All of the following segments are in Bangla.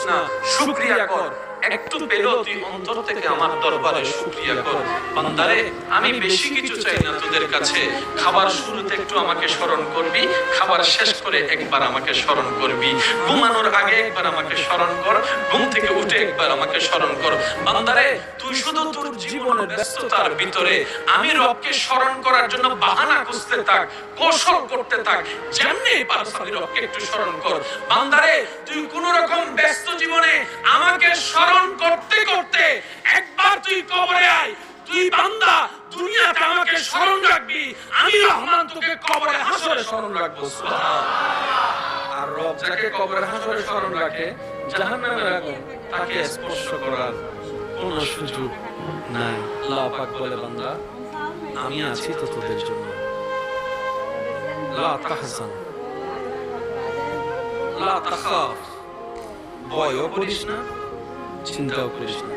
না, শুকরিয়া কর। একটু পেলেও তুই অন্তর থেকে আমার দরবারে শুকরিয়া কর। বান্দারে, আমি বেশি কিছু চাই না তোদের কাছে। খাবার শুরুতে একটু আমাকে স্মরণ করবি, খাবার শেষ করে একবার আমাকে স্মরণ করবি, ঘুমানোর আগে একবার আমাকে স্মরণ কর, ঘুম থেকে উঠে একবার আমাকে স্মরণ কর। বান্দারে, তুই শুধু তোর জীবনের ব্যস্ততার ভিতরে আমি রবকে স্মরণ করার জন্য বাহানা খুঁজতে থাক, কৌশল করতে থাক, যেমনি পারস আমি রবকে একটু স্মরণ কর। বান্দারে, তুই কোন রকম ব্যস্ত জীবনে আমাকে স্মরণ করতে করতে একবার তুই কবরে আয়। তুই বান্দা দুনিয়াতে আমাকে স্মরণ রাখবি, আমি রহমান তোকে কবরে হাসরে স্মরণ রাখবো। সুবহানাল্লাহ। আর রব যাকে কবরে হাসরে স্মরণ রাখে, জাহান্নামের আগুন তাকে স্পর্শ করার কোনো সুযোগ নাই। আল্লাহ পাক বলে, বান্দা আমি আছি তো তোদের জন্য। লা তাহজান লা তাখাফ, ভয়ও করিস না, চিন্তাও করিস না।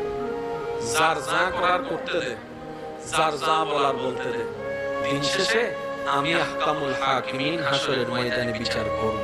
যার যা করার করতে দে, যার যা বলার বলতে দে। দিন শেষে আমি আহকামুল হাকিমিন হাসরের ময়দানে বিচার করব,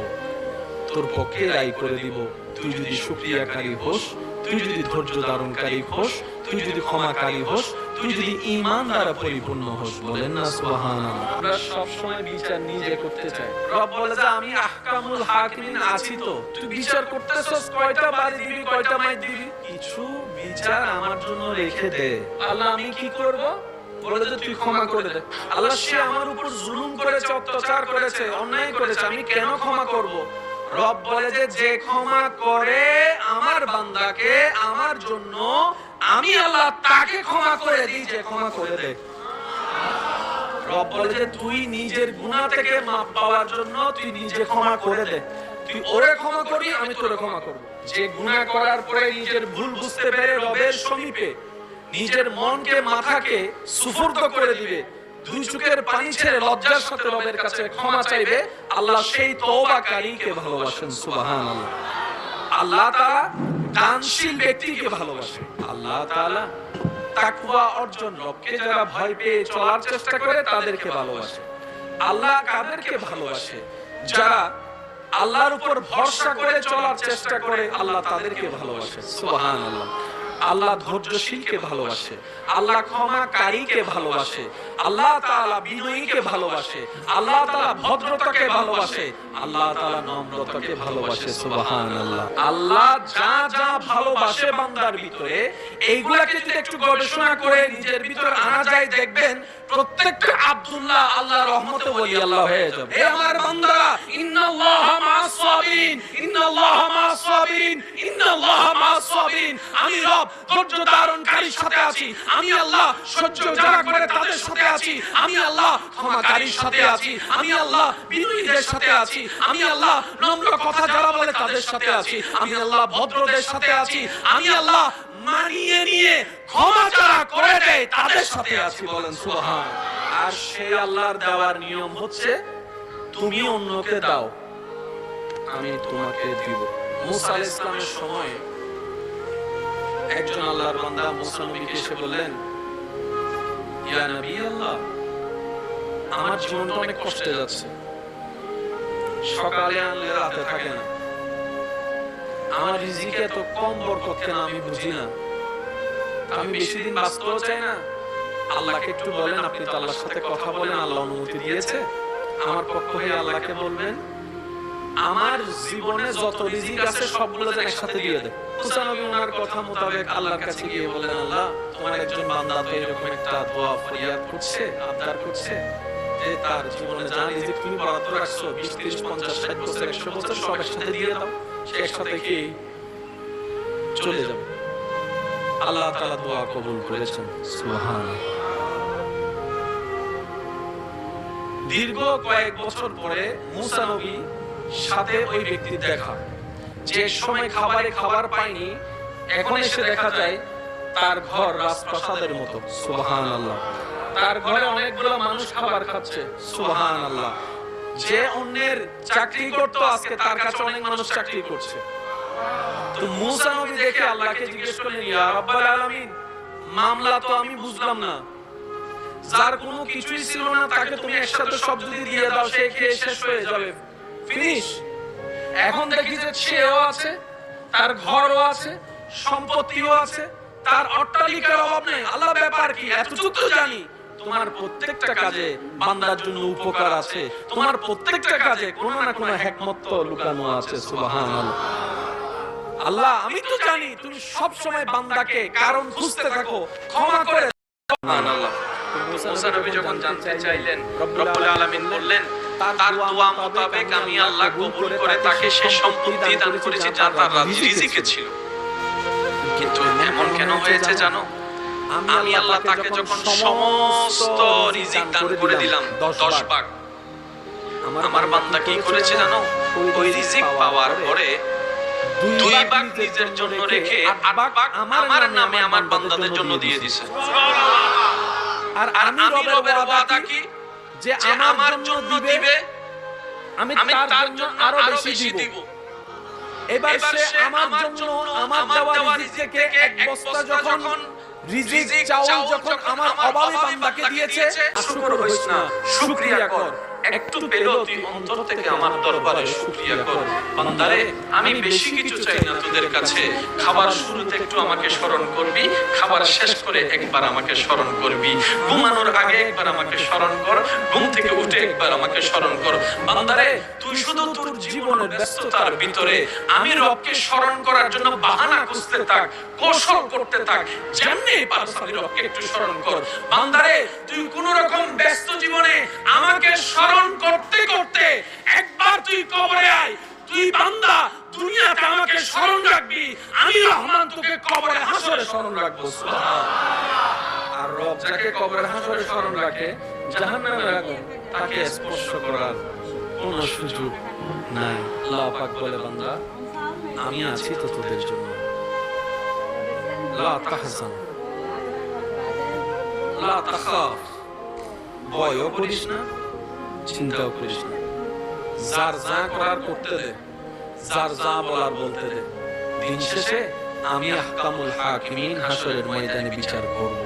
তোর পক্ষে রায় করে দিব। তুই যদি শুকরিয়াকারী হোস, তুই যদি ধৈর্য ধারণকারী হোস, তুই যদি ক্ষমাকারী হোস, তুই যদি ঈমান দ্বারা পরিপূর্ণ হোস। বলেন না সুবহানাল্লাহ। আমরা সব সময় বিচার নিজে করতে চাই। রব বলে যে আমি আহকামুল হাকিমিন আছি তো, তুই বিচার করতেছস, কয়টা বাড়ি দিবি, কয়টা মাইর দিবি, কিছু বিচার আমার জন্য রেখে দে। আল্লাহ আমি কি করব? বলে যে তুই ক্ষমা করে দে। আল্লাহ সে আমার উপর জুলুম করেছে, অত্যাচার করেছে, অন্যায় করেছে, আমি কেন ক্ষমা করব? রব বলে যে ক্ষমা করে আমার বান্দাকে আমার জন্য, আমি আল্লাহ তাকে ক্ষমা করে দিই যে ক্ষমা করে দে। রব বলে যে তুই নিজের গুনাহ থেকে মাপ পাওয়ার জন্য তুই নিজে ক্ষমা করে দে। তুই ওরে ক্ষমা করবি, আমি তোরে ক্ষমা করব। যে গুনাহ করার পরে নিজের ভুল বুঝতে পেরে রবের সমীপে নিজের মনকে মাথাকে সুফর্দ করে দিবে, দুই চোখের পানি ছেড়ে লজ্জার সাথে রবের কাছে ক্ষমা চাইবে, আল্লাহ সেই তওবাকারীকে ভালোবাসেন। সুবহানাল্লাহ। আল্লাহ তাআলা দানশীল ব্যক্তিকে ভালোবাসে। আল্লাহ তাআলা তাকওয়া অর্জন, রবকে যারা ভয় পেয়ে চলার চেষ্টা করে তাদেরকে ভালোবাসে। আল্লাহ কাদেরকে ভালোবাসে? যারা আল্লাহর উপর ভরসা করে চলার চেষ্টা করে, আল্লাহ তাদেরকে ভালোবাসে। সুবহানাল্লাহ। আল্লাহ ধৈর্যশীলকে ভালোবাসে, আল্লাহ ক্ষমাকারীকে ভালোবাসে, আল্লাহ তাআলা বিনয়ীকে ভালোবাসে, আল্লাহ তাআলা ভদ্রতাকে ভালোবাসে, আল্লাহ তাআলা নম্রতাকে ভালোবাসে। সুবহানাল্লাহ। আল্লাহ যা যা ভালোবাসে বান্দার ভিতরে, এইগুলাকে যদি একটু গবেষণা করে নিজের ভিতর আনা যায়, দেখবেন প্রত্যেকটা আব্দুল্লাহ আল্লাহর রহমতে ওলি আল্লাহ হয়ে যাবে। হে আমার বান্দারা, ইন্নাল্লাহা মা'আস সাবিরিন, ইন্নাল্লাহা মা'আস সাবিরিন, ইন্নাল্লাহা মা'আস সাবিরিন। আমি রব ধৈর্য ধারণকারীর সাথে আছি, আমি আল্লাহ সহ্য যারা করে তাদের সাথে আছি, আমি আল্লাহ ক্ষমাকারীর সাথে আছি, আমি আল্লাহ বিনয়ীদের সাথে আছি, আমি আল্লাহ নম্র কথা যারা বলে তাদের সাথে আছি, আমি আল্লাহ ভদ্রদের সাথে আছি, আমি আল্লাহ মানিয়ে নিয়ে ক্ষমা যারা করে দেয় তাদের সাথে আছি। বলেন সুবহান। আর সেই আল্লাহর দেওয়ার নিয়ম হচ্ছে তুমি অন্যকে দাও, আমি তোমাকে দিব। মুসা আলাইহিস সালামের সময় একজন আল্লাহর বান্দা মুসা নবীকে এসে বললেন, ইয়া নবী আল্লাহ, আমার জীবনটা অনেক কষ্টে যাচ্ছে, সকালে আনলে রাতে থাকে না, আমার রিজিকে এত কম বরকত কেন আমি বুঝি না, আমি বেশি দিন বাঁচতেও চাই না। আল্লাহকে একটু বলেন, আপনি তো আল্লাহর সাথে কথা বলেন, আল্লাহ অনুমতি দিয়েছে, আমার পক্ষ হয়ে আল্লাহকে বলবেন আমার জীবনে যত রিজিক আছে সবগুলো যেন একসাথে দিয়ে দেন। মুসা নবী ওনার কথা মোতাবেক আল্লাহর কাছে গিয়ে বলেন, আল্লাহ তোমার একজন বান্দা তো এরকম একটা দোয়া ফরিয়াদ করছে, আবদার করছে যে তার জীবনে যা রিজিক তুমি বরাদ্দ রাখছো 20, 30, 50, 60 বছর, 100 বছর সব একসাথে দিয়ে দাও, সে একসাথে কি চলে যাবে। আল্লাহ তাআলা দোয়া কবুল করেছেন। সুবহানাল্লাহ। দীর্ঘ কয়েক বছর পরে মুসা নবী সাথে ওই ব্যক্তির দেখা, যে সময় খাবারে খাবার পায়নি, এখন এসে দেখা যায় তার ঘর রাজপ্রাসাদের মতো। সুবহানাল্লাহ। তার ঘরে অনেকগুলো মানুষ খাবার খাচ্ছে। সুবহানাল্লাহ। যে অন্যের চাকরি করতো আজকে তার কাছে অনেক মানুষ চাকরি করছে। তো মুসা নবী দেখে আল্লাহকে জিজ্ঞেস করলেন, ইয়া রাব্বাল আলামিন, মামলা তো আমি বুঝলাম না, যার কোনো কিছুই ছিল না তাকে তুমি একসাথে সব যদি দিয়ে দাও সে খেয়ে শেষ হয়ে যাবে, ফিনিশ। এখন দেখি যে সেও আছে, তার ঘরও আছে, সম্পত্তিও আছে, তার অট্টালিকার অভাব নেই। আল্লাহ ব্যাপার কি এতটুকু তো জানি, তোমার প্রত্যেকটা কাজে বান্দার জন্য উপকার আছে, তোমার প্রত্যেকটা কাজে কোনো না কোনো হিকমত তো লুকানো আছে। সুবহানাল্লাহ। আল্লাহ আমি তো জানি তুমি সব সময় বান্দাকে কারণ খুঁজতে থাকো, ক্ষমা করে। সুবহানাল্লাহ। মুসা নবী যখন জানতে চাইলেন, রব্বুল আলামিন বললেন তার দোয়া মোতাবেক আমি আল্লাহ কবুল করে তাকে সে সম্পত্তি দান করেছি যা তার রিজিকে ছিল। কিন্তু এমন কেন হয়েছে জানো? আমি আল্লাহ তাকে যখন সমস্ত রিজিক দান করে দিলাম 10 ভাগ, আমার বান্দা কি করেছে জানো? ওই রিজিক পাওয়ার পরে 2 ভাগ নিজের জন্য রেখে 8 ভাগ আমার নামে আমার বান্দাদের জন্য দিয়ে দিয়েছে। আর আমি রবের ওয়াদা কি যে আমার জন্য দিবে, আমি তার জন্য আরো বেশি দিব। এবার সে আমার জন্য আমার দেওয়া রিজিক থেকে এক বস্তা যখন রিজিক চাউল যখন আমার অভাবী বান্দাকে দিয়েছে, শুকর হইস না, শুকরিয়া কর। একটু পেলেও তুই অন্তর থেকে আমার দরবারে শুকরিয়া কর। বান্দারে আমি বেশি কিছু চাই না তোদের কাছে, খাবার শুরুতে একটু আমাকে স্মরণ করবি, খাবার শেষ করে একবার আমাকে স্মরণ করবি, ঘুমানোর আগে একবার আমাকে স্মরণ কর, ঘুম থেকে উঠে একবার আমাকে স্মরণ কর। বান্দারে তুই শুধু তোর জীবনের ব্যস্ততার ভিতরে আমি রবকে স্মরণ করার জন্য বাহানা খুঁজতে থাক, কৌশল করতে থাক, যেমনি পারছ আমি রবকে একটু স্মরণ কর। বান্দারে তুই কোন রকম ব্যস্ত জীবনে আমাকে স্মরণ করতে করতে একবার তুই কবরে আয়। তুই বান্দা দুনিয়াতে আমাকে স্মরণ রাখবি, আমি রহমান তোকে কবরে হাসরে স্মরণ রাখবো। সুবহানাল্লাহ। আর রব যাকে কবরে হাসরে স্মরণ রাখে, জাহান্নামের আগুন তাকে স্পর্শ করার কোনো সুযোগ নাই। আল্লাহ পাক বলে বান্দা আমি আছি তো তোদের জন্য, লা তাহজান লা তাখাফ, ভয়ও করিস না, চিন্তাও করিস না। যার যা করার করতে দে, যার যা বলার বলতে দে। দিন শেষে আমি আহকামুল হাকিমিন হাসরের ময়দানে বিচার করব,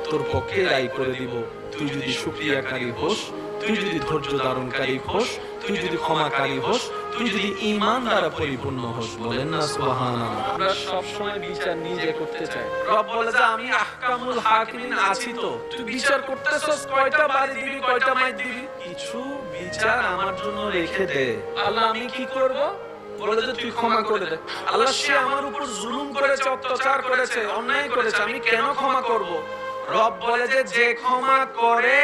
তোর পক্ষে রায় করে দিব। তুই যদি শুকরিয়াকারী হোস, তুই যদি ধৈর্য ধারণকারী হোস, তুই যদি ক্ষমাকারী হোস, তুই যদি ঈমান দ্বারা পরিপূর্ণ হোস। বলেন না সুবহানাল্লাহ। আমরা সব সময় বিচার নিজে করতে চাই। রব বলে যে আমি আহকামুল হাকিমিন আছি তো, তুই বিচার করতেছস, কয়টা বাড়ি দিবি, কয়টা মাইর দিবি, কিছু বিচার আমার জন্য রেখে দে। আল্লাহ আমি কি করব? বলে যে তুই ক্ষমা করে দে। আল্লাহ সে আমার উপর জুলুম করেছে, অত্যাচার করেছে, অন্যায় করেছে, আমি কেন ক্ষমা করব? রব বলে যে ক্ষমা করে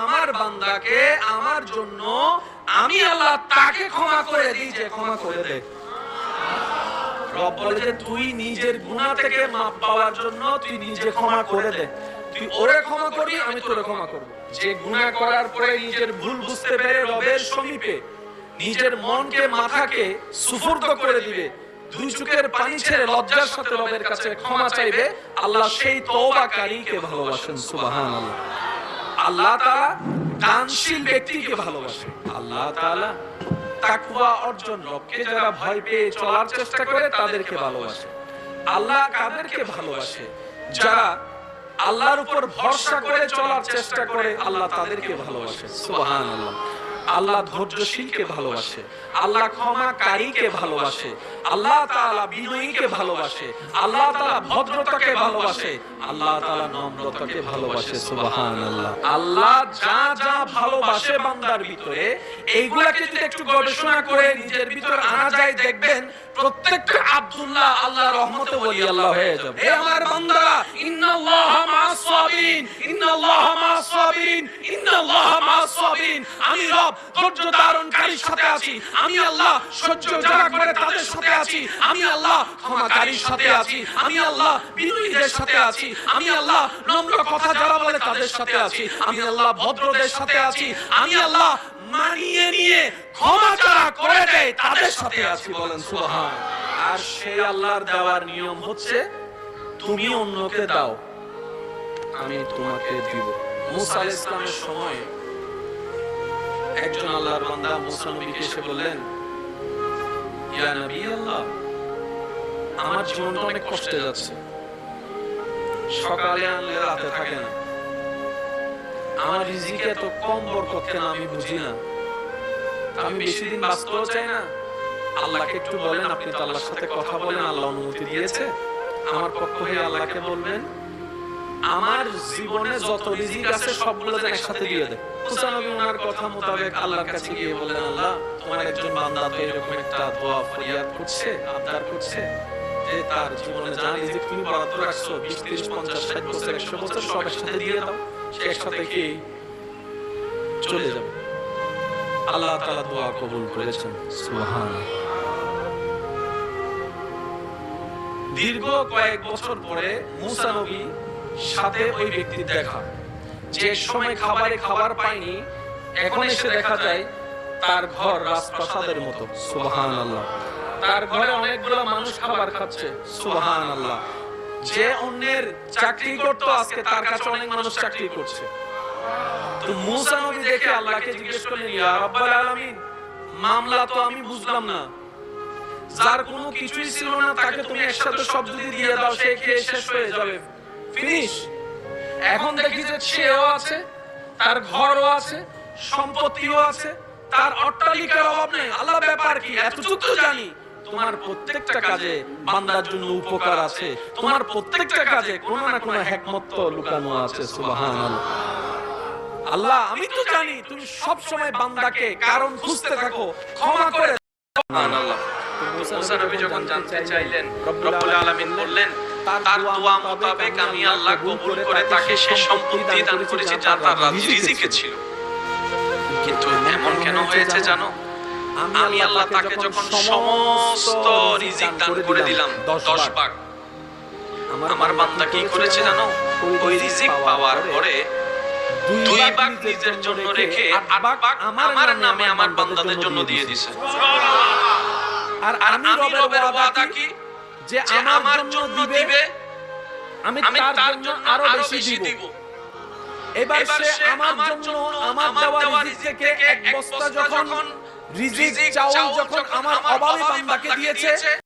আমার বান্দাকে আমার জন্য, আমি আল্লাহ তাকে ক্ষমা করে দিই, যে ক্ষমা করে দে। রব বলে যে তুই নিজের গুনাহ থেকে মাপ পাওয়ার জন্য তুই নিজে ক্ষমা করে দে। তুই ওরে ক্ষমা করবি, আমি তোরে ক্ষমা করব। যে গুনাহ করার পরে নিজের ভুল বুঝতে পেরে রবের সমীপে নিজের মনকে মাথাকে সুফর্দ করে দিবে, দুই চোখের পানি ছেড়ে লজ্জার সাথে রবের কাছে ক্ষমা চাইবে, আল্লাহ সেই তওবাকারীকে ভালোবাসেন। সুবহানাল্লাহ। আল্লাহ তাআলা দানশীল ব্যক্তিকে ভালোবাসে। আল্লাহ তাআলা তাকওয়া অর্জন, রবকে যারা ভয় পেয়ে চলার চেষ্টা করে তাদেরকে ভালোবাসে। আল্লাহ কাদেরকে ভালোবাসে? যারা আল্লাহর উপর ভরসা করে চলার চেষ্টা করে, আল্লাহ তাদেরকে ভালোবাসে। সুবহানাল্লাহ। আল্লাহ ধৈর্যশীলকে ভালোবাসে, আল্লাহ ক্ষমাকারীকে ভালোবাসে, আল্লাহ তাআলা বিনয়ীকে ভালোবাসে, আল্লাহ তাআলা ভদ্রতাকে ভালোবাসে, আল্লাহ তাআলা নম্রতাকে ভালোবাসে। সুবহানাল্লাহ। আল্লাহ যা যা ভালোবাসে বান্দার ভিতরে, এইগুলাকে যদি একটু গবেষণা করে নিজের ভিতর আনা যায়, দেখবেন প্রত্যেকটা আব্দুল্লাহ আল্লাহর রহমতে ওলি আল্লাহ হয়ে যাবে। হে আমার বান্দারা, ইন্নাল্লাহা মা'আস সাবিরিন, ইন্নাল্লাহা মা'আস সাবিরিন, ইন্নাল্লাহা মা'আস সাবিরিন। আমি রব ধৈর্য ধারণকারীর সাথে আছি, আমি আল্লাহ সহ্য যারা করে তাদের সাথে আছি, আমি আল্লাহ ক্ষমাকারীর সাথে আছি, আমি আল্লাহ বিনয়ীদের সাথে আছি, আমি আল্লাহ নম্র কথা যারা বলে তাদের সাথে আছি, আমি আল্লাহ ভদ্রদের সাথে আছি, আমি আল্লাহ মানিয়ে নিয়ে ক্ষমা যারা করে দেয় তাদের সাথে আছি। বলেন সুবহান। আর সেই আল্লাহর দেওয়ার নিয়ম হচ্ছে তুমি অন্যকে দাও, আমি তোমাকে দিব। মুসা আলাইহিস সালামের সময় একজন আল্লাহর বান্দা মুসা নবীকে এসে বললেন, ইয়া নবী আল্লাহ, আমার জীবনটা অনেক কষ্টে যাচ্ছে, সকালে আনলে রাতে থাকে না, আমার রিজিকে এত কম বরকত কেন আমি বুঝি না, আমি বেশি দিন বাঁচতেও চাই না, আল্লাহকে একটু বলেন, আপনি তো আল্লাহর সাথে কথা বলেন, আল্লাহ অনুমতি দিয়েছে, আমার পক্ষ হয়ে আল্লাহকে বলবেন আমার জীবনে যত রিজিক আছে সবগুলো যেন একসাথে দিয়ে দেয়। মুসা নবী ওনার কথা মোতাবেক আল্লাহর কাছে গিয়ে বললেন, আল্লাহ তোমার একজন বান্দা তো এরকম একটা দোয়া ফরিয়াদ করছে, আবদার করছে যে তার জীবনে যা রিজিক তুমি বরাদ্দ রাখছো 20 30 50 60 বছর 100 বছর সব একসাথে দিয়ে দাও, সে একসাথে কি চলে যাবে। আল্লাহ তাআলা দোয়া কবুল করেছেন, সুবহানাল্লাহ। দীর্ঘ কয়েক বছর পরে মুসা নবী সাথে ওই ব্যক্তির দেখা, যে সময় খাবার পায়নি, এখন এসে দেখা যায় তার ঘর রাজপ্রাসাদের মতো, সুবহানাল্লাহ। তার ঘরে অনেকগুলো মানুষ খাবার খাচ্ছে, সুবহানাল্লাহ। যে অন্যের চাকরি করতো আজকে তার কাছে অনেক মানুষ চাকরি করছে। তো মুসা নবী দেখে আল্লাহকে জিজ্ঞেস করলেন, ইয়া রাব্বাল আলামিন, মামলা তো আমি বুঝলাম না, যার কোনো কিছুই ছিল না তাকে তুমি একসাথে সব যদি দিয়ে দাও সে খেয়ে শেষ হয়ে যাবে, ফিনিশ। এখন দেখি যে সেও আছে, তার ঘরও আছে, সম্পত্তিও আছে, তার অট্টালিকার অভাব নেই। আল্লাহ ব্যাপার কি? এতটুকু তো জানি তোমার প্রত্যেকটা কাজে বান্দার জন্য উপকার আছে, তোমার প্রত্যেকটা কাজে কোনো না কোনো হিকমত তো লুকানো আছে, সুবহানাল্লাহ। আল্লাহ আমি তো জানি তুমি সব সময় বান্দাকে কারণ খুঁজতে থাকো, ক্ষমা করে, সুবহানাল্লাহ। মুসা নবী যখন জানতে চাইলেন, রব্বুল আলামিন বললেন তার দোয়া মোতাবেক আমি আল্লাহ কবুল করে তাকে সে সম্পত্তি দান করেছি যা তার রিজিকে ছিল। কিন্তু এমন কেন হয়েছে জানো? আমি আল্লাহ তাকে যখন সমস্ত রিজিক দান করে দিলাম 10 ভাগ, আমার বান্দা কি করেছে জানো? ওই রিজিক পাওয়ার পরে 2 ভাগ নিজের জন্য রেখে 8 ভাগ আমার নামে আমার বান্দাদের জন্য দিয়ে দিয়েছে। আর আমি রবের ওয়াদা কি যে আমার জন্য দিবে, আমি তার জন্য আরো বেশি দিব। এবার সে আমার জন্য আমার দেওয়া রিজিক থেকে এক বস্তা যখন রিজিক চাউল যখন আমার অভাবী বান্দাকে দিয়েছে,